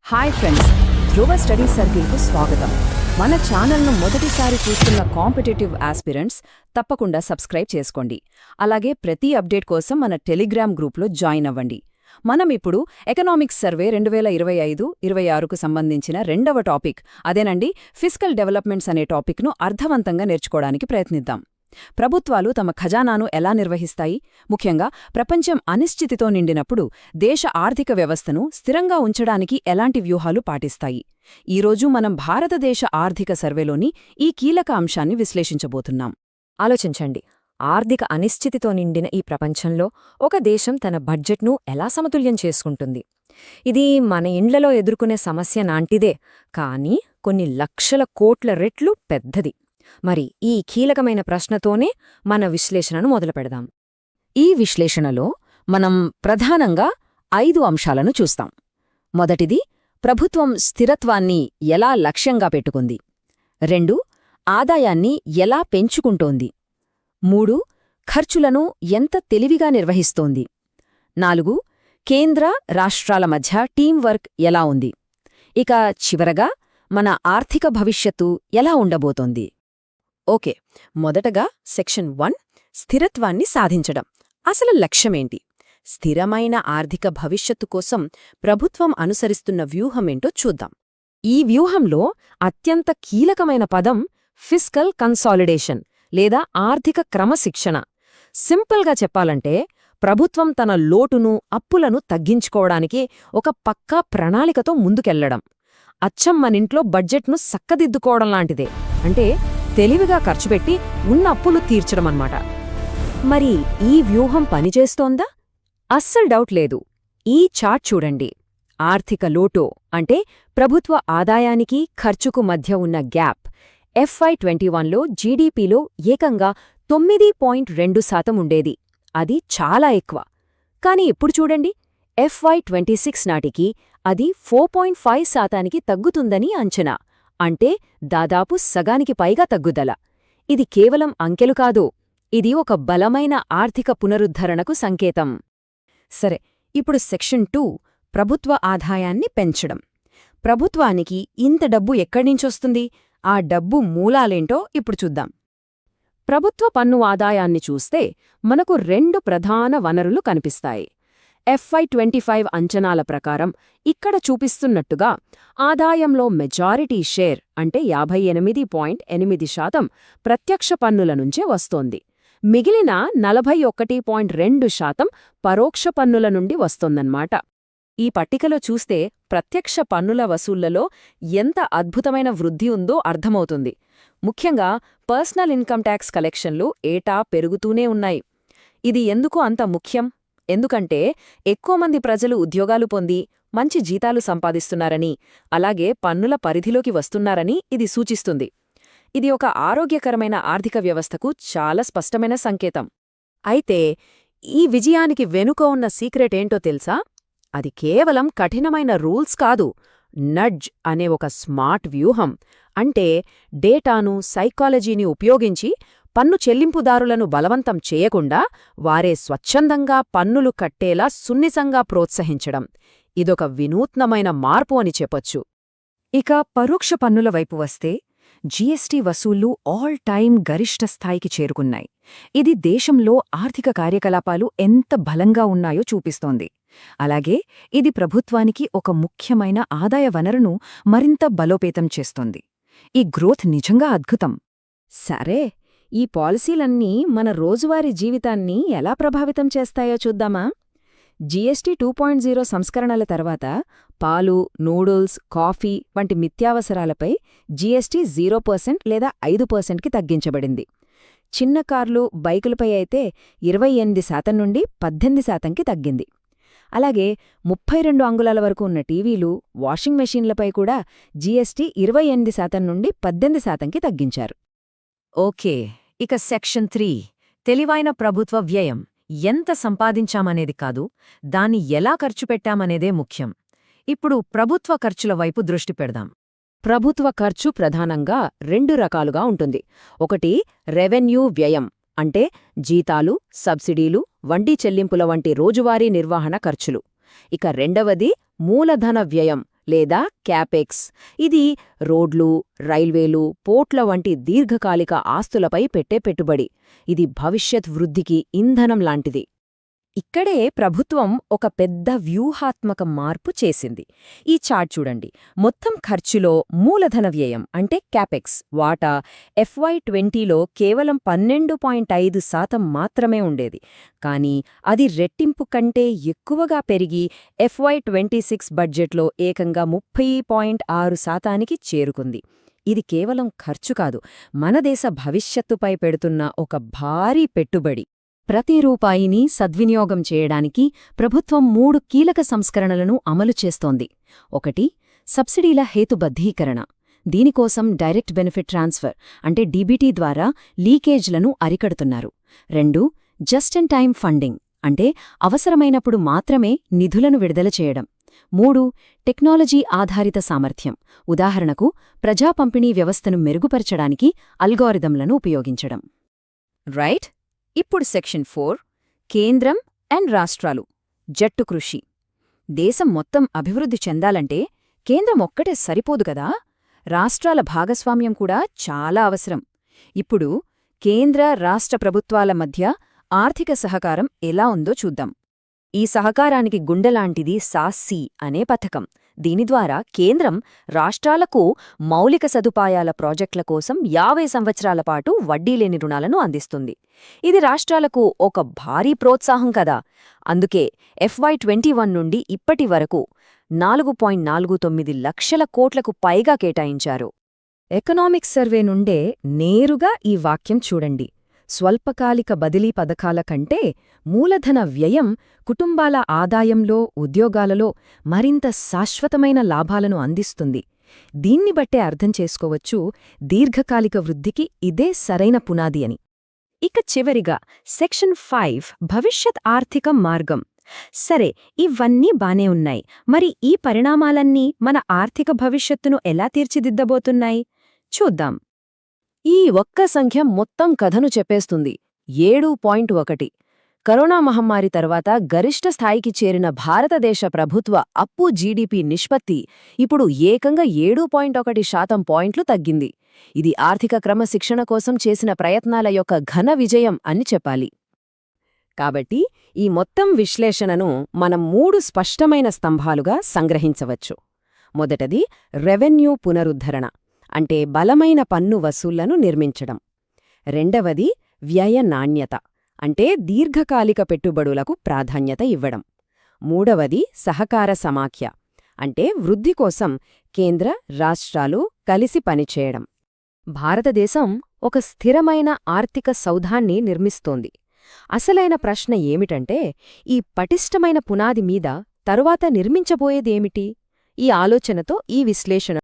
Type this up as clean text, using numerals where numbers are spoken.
Hi friends, ధ్రువ study సర్కిల్కు స్వాగతం. మన ఛానల్ను మొదటిసారి చూస్తున్న కాంపిటేటివ్ ఆస్పిరెంట్స్ తప్పకుండా సబ్స్క్రైబ్ చేసుకోండి. అలాగే ప్రతి అప్డేట్ కోసం మన టెలిగ్రామ్ గ్రూప్లో జాయిన్ అవ్వండి. మనం ఇప్పుడు ఎకనామిక్స్ సర్వే 2025-26కు సంబంధించిన రెండవ టాపిక్ అదేనండి, ఫిస్కల్ డెవలప్మెంట్స్ అనే టాపిక్ను అర్థవంతంగా నేర్చుకోవడానికి ప్రయత్నిద్దాం. ప్రభుత్వాలు తమ ఖజానాను ఎలా నిర్వహిస్తాయి? ముఖ్యంగా ప్రపంచం అనిశ్చితితో నిండినప్పుడు దేశ ఆర్థిక వ్యవస్థను స్థిరంగా ఉంచడానికి ఎలాంటి వ్యూహాలు పాటిస్తాయి? ఈరోజు మనం భారతదేశ ఆర్థిక సర్వేలోని ఈ కీలక అంశాన్ని విశ్లేషించబోతున్నాం. ఆలోచించండి, ఆర్థిక అనిశ్చితితో నిండిన ఈ ప్రపంచంలో ఒక దేశం తన బడ్జెట్ను ఎలా సమతుల్యం చేసుకుంటుంది? ఇది మన ఇండ్లలో ఎదుర్కొనే సమస్య నాంటిదే, కానీ కొన్ని లక్షల కోట్ల రెట్లు పెద్దది. మరి ఈ కీలకమైన ప్రశ్నతోనే మన విశ్లేషణను మొదలుపెడదాం. ఈ విశ్లేషణలో మనం ప్రధానంగా 5 అంశాలను చూస్తాం. మొదటిది, ప్రభుత్వం స్థిరత్వాన్ని ఎలా లక్ష్యంగా పెట్టుకుంది. 2, ఆదాయాన్ని ఎలా పెంచుకుంటోంది. 3, ఖర్చులను ఎంత తెలివిగా నిర్వహిస్తోంది. 4, కేంద్ర రాష్ట్రాల మధ్య టీంవర్క్ ఎలా ఉంది. ఇక చివరగా మన ఆర్థిక భవిష్యత్తు ఎలా ఉండబోతోంది. ఓకే, మొదటగా సెక్షన్ 1, స్థిరత్వాన్ని సాధించడం. అసలు లక్ష్యమేంటి? స్థిరమైన ఆర్థిక భవిష్యత్తు కోసం ప్రభుత్వం అనుసరిస్తున్న వ్యూహమేంటో చూద్దాం. ఈ వ్యూహంలో అత్యంత కీలకమైన పదం ఫిస్కల్ కన్సాలిడేషన్ లేదా ఆర్థిక క్రమశిక్షణ. సింపుల్గా చెప్పాలంటే, ప్రభుత్వం తన లోటును, అప్పులను తగ్గించుకోవడానికి ఒక పక్కా ప్రణాళికతో ముందుకెళ్లడం. అచ్చం మనింట్లో బడ్జెట్ను సక్కదిద్దుకోవడం లాంటిదే. అంటే తెలివిగా ఖర్చుపెట్టి ఉన్న అప్పులు తీర్చడమన్నమాట. మరి ఈ వ్యూహం పనిచేస్తోందా? అస్సలు డౌట్ లేదు. ఈ చార్ట్ చూడండి. ఆర్థిక లోటు అంటే ప్రభుత్వ ఆదాయానికి ఖర్చుకు మధ్య ఉన్న గ్యాప్ FY21లో జీడీపీలో ఏకంగా 9.2% ఉండేది. అది చాలా ఎక్కువ. కాని ఇప్పుడు చూడండి, FY26 నాటికి అది 4.5%కి తగ్గుతుందని అంచనా. అంటే దాదాపు సగానికి పైగా తగ్గుదల. ఇది కేవలం అంకెలు కాదు, ఇది ఒక బలమైన ఆర్థిక పునరుద్ధరణకు సంకేతం. సరే, ఇప్పుడు సెక్షన్ 2, ప్రభుత్వ ఆదాయాన్ని పెంచడం. ప్రభుత్వానికి ఇంత డబ్బు ఎక్కడ్నించొస్తుంది? ఆ డబ్బు మూలాలేంటో ఇప్పుడు చూద్దాం. ప్రభుత్వ పన్ను ఆదాయాన్ని చూస్తే మనకు 2 ప్రధాన వనరులు కనిపిస్తాయి. FY25 అంచనాల ప్రకారం ఇక్కడ చూపిస్తున్నట్టుగా ఆదాయంలో మెజారిటీ షేర్ అంటే 58.8% ప్రత్యక్ష పన్నుల నుంచే వస్తోంది. మిగిలిన 41.2% పరోక్ష పన్నుల నుండి వస్తోందన్నమాట. ఈ పట్టికలో చూస్తే ప్రత్యక్ష పన్నుల వసూళ్లలో ఎంత అద్భుతమైన వృద్ధి ఉందో అర్థమవుతుంది. ముఖ్యంగా పర్సనల్ ఇన్కమ్ ట్యాక్స్ కలెక్షన్లు ఏటా పెరుగుతూనే ఉన్నాయి. ఇది ఎందుకు అంత ముఖ్యం? ఎందుకంటే ఎక్కువ మంది ప్రజలు ఉద్యోగాలు పొంది మంచి జీతాలు సంపాదిస్తున్నారని, అలాగే పన్నుల పరిధిలోకి వస్తున్నారని ఇది సూచిస్తుంది. ఇది ఒక ఆరోగ్యకరమైన ఆర్థిక వ్యవస్థకు చాలా స్పష్టమైన సంకేతం. అయితే ఈ విజయానికి వెనుక ఉన్న సీక్రెట్ ఏంటో తెలుసా? అది కేవలం కఠినమైన రూల్స్ కాదు, నడ్జ్ అనే ఒక స్మార్ట్ వ్యూహం. అంటే డేటాను, సైకాలజీని ఉపయోగించి పన్ను చెల్లింపుదారులను బలవంతం చేయకుండా వారే స్వచ్ఛందంగా పన్నులు కట్టేలా సున్నితంగా ప్రోత్సహించడం. ఇదొక వినూత్నమైన మార్పు అని చెప్పొచ్చు. ఇక పరోక్ష పన్నుల వైపు వస్తే జీఎస్టీ వసూళ్లు ఆల్ టైమ్ గరిష్ట స్థాయికి చేరుకున్నాయి. ఇది దేశంలో ఆర్థిక కార్యకలాపాలు ఎంత బలంగా ఉన్నాయో చూపిస్తోంది. అలాగే ఇది ప్రభుత్వానికి ఒక ముఖ్యమైన ఆదాయ వనరును మరింత బలోపేతం చేస్తోంది. ఈ గ్రోత్ నిజంగా అద్భుతం. సరే, ఈ పాలసీలన్నీ మన రోజువారీ జీవితాన్ని ఎలా ప్రభావితం చేస్తాయో చూద్దామా? జీఎస్టీ 2.0 సంస్కరణల తర్వాత పాలు, నూడిల్స్, కాఫీ వంటి నిత్యావసరాలపై జీఎస్టీ 0% లేదా 5%కి తగ్గించబడింది. చిన్న కార్లు, బైకులపై అయితే 28% నుండి 18%కి తగ్గింది. అలాగే 32 అంగుళాల వరకు ఉన్న టీవీలు, వాషింగ్ మెషీన్లపై కూడా జీఎస్టీ 28% నుండి 18%కి తగ్గించారు. ఓకే, ఇక సెక్షన్ 3, తెలివైన ప్రభుత్వ వ్యయం. ఎంత సంపాదించామనేది కాదు, దాన్ని ఎలా ఖర్చుపెట్టామనేదే ముఖ్యం. ఇప్పుడు ప్రభుత్వ ఖర్చుల వైపు దృష్టి పెడదాం. ప్రభుత్వ ఖర్చు ప్రధానంగా 2 రకాలుగా ఉంటుంది. ఒకటి రెవెన్యూ వ్యయం, అంటే జీతాలు, సబ్సిడీలు, వడ్డీ చెల్లింపుల వంటి రోజువారీ నిర్వహణ ఖర్చులు. ఇక రెండవది మూలధన వ్యయం లేదా క్యాపెక్స్. ఇది రోడ్లు, రైల్వేలు, పోర్ట్ల వంటి దీర్ఘకాలిక ఆస్తులపై పెట్టే పెట్టుబడి. ఇది భవిష్యత్ వృద్ధికి ఇంధనం లాంటిది. ఇక్కడే ప్రభుత్వం ఒక పెద్ద వ్యూహాత్మక మార్పు చేసింది. ఈ చార్ట్ చూడండి. మొత్తం ఖర్చులో మూలధన వ్యయం అంటే క్యాపెక్స్ వాటా FY20లో కేవలం 12.5% మాత్రమే ఉండేది. కానీ అది రెట్టింపు కంటే ఎక్కువగా పెరిగి FY26 బడ్జెట్లో ఏకంగా 30.6%కి చేరుకుంది. ఇది కేవలం ఖర్చు కాదు, మన దేశ భవిష్యత్తుపై పెడుతున్న ఒక భారీ పెట్టుబడి. ప్రతి రూపాయిని సద్వినియోగం చేయడానికి ప్రభుత్వం 3 కీలక సంస్కరణలను అమలు చేస్తోంది. 1. సబ్సిడీల హేతుబద్ధీకరణ. దీనికోసం డైరెక్ట్ బెనిఫిట్ ట్రాన్స్ఫర్ అంటే డీబీటీ ద్వారా లీకేజ్లను అరికడుతున్నారు. 2. జస్ట్ ఇన్ టైమ్ ఫండింగ్ అంటే అవసరమైనప్పుడు మాత్రమే నిధులను విడుదల చేయడం. 3. టెక్నాలజీ ఆధారిత సామర్థ్యం. ఉదాహరణకు ప్రజా పంపిణీ వ్యవస్థను మెరుగుపరచడానికి అల్గోరిథంలను ఉపయోగించడం. రైట్. ఇప్పుడు సెక్షన్ 4 కేంద్రం అండ్ రాష్ట్రాలు జట్టు కృషి. దేశం మొత్తం అభివృద్ధి చెందాలంటే కేంద్రం ఒక్కటే సరిపోదు కదా, రాష్ట్రాల భాగస్వామ్యం కూడా చాలా అవసరం. ఇప్పుడు కేంద్ర రాష్ట్ర ప్రభుత్వాల మధ్య ఆర్థిక సహకారం ఎలా ఉందో చూద్దాం. ఈ సహకారానికి గుండెలాంటిది సాస్సీ అనే పథకం. దీని ద్వారా కేంద్రం రాష్ట్రాలకు మౌలిక సదుపాయాల ప్రాజెక్టుల కోసం 50 సంవత్సరాల పాటు వడ్డీలేని రుణాలను అందిస్తుంది. ఇది రాష్ట్రాలకు ఒక భారీ ప్రోత్సాహం కదా. అందుకే FY21 నుండి ఇప్పటి వరకు 4.49 లక్షల కోట్లకు పైగా కేటాయించారు. ఎకనామిక్ సర్వే నుండే నేరుగా ఈ వాక్యం చూడండి. స్వల్పకాలిక బదిలీ పథకాల కంటే మూలధన వ్యయం కుటుంబాల ఆదాయంలో, ఉద్యోగాలలో మరింత శాశ్వతమైన లాభాలను అందిస్తుంది. దీన్ని బట్టే అర్థం చేసుకోవచ్చు దీర్ఘకాలిక వృద్ధికి ఇదే సరైన పునాది అని. ఇక చివరిగా సెక్షన్ 5 భవిష్యత్ ఆర్థిక మార్గం. సరే, ఇవన్నీ బానే ఉన్నాయి. మరి ఈ పరిణామాలన్నీ మన ఆర్థిక భవిష్యత్తును ఎలా తీర్చిదిద్దబోతున్నాయి చూద్దాం. ఈ ఒక్క సంఖ్య మొత్తం కథను చెప్పేస్తుంది. 7.1. కరోనా మహమ్మారి తర్వాత గరిష్ట స్థాయికి చేరిన భారతదేశ ప్రభుత్వ అప్పు జీడీపీ నిష్పత్తి ఇప్పుడు ఏకంగా 7.1% పాయింట్లు తగ్గింది. ఇది ఆర్థిక క్రమశిక్షణ కోసం చేసిన ప్రయత్నాల యొక్క ఘన విజయం అని చెప్పాలి. కాబట్టి ఈ మొత్తం విశ్లేషణను మనం 3 స్పష్టమైన స్తంభాలుగా సంగ్రహించవచ్చు. మొదటది రెవెన్యూ పునరుద్ధరణ అంటే బలమైన పన్ను వసూళ్లను నిర్మించడం. రెండవది వ్యయ నాణ్యత అంటే దీర్ఘకాలిక పెట్టుబడులకు ప్రాధాన్యత ఇవ్వడం. మూడవది సహకార సమాఖ్య అంటే వృద్ధి కోసం కేంద్ర, రాష్ట్రాలు కలిసి పనిచేయడం. భారతదేశం ఒక స్థిరమైన ఆర్థిక సౌధాన్ని నిర్మిస్తోంది. అసలైన ప్రశ్న ఏమిటంటే, ఈ పటిష్టమైన పునాది మీద తరువాత నిర్మించబోయేదేమిటి? ఈ ఆలోచనతో ఈ విశ్లేషణ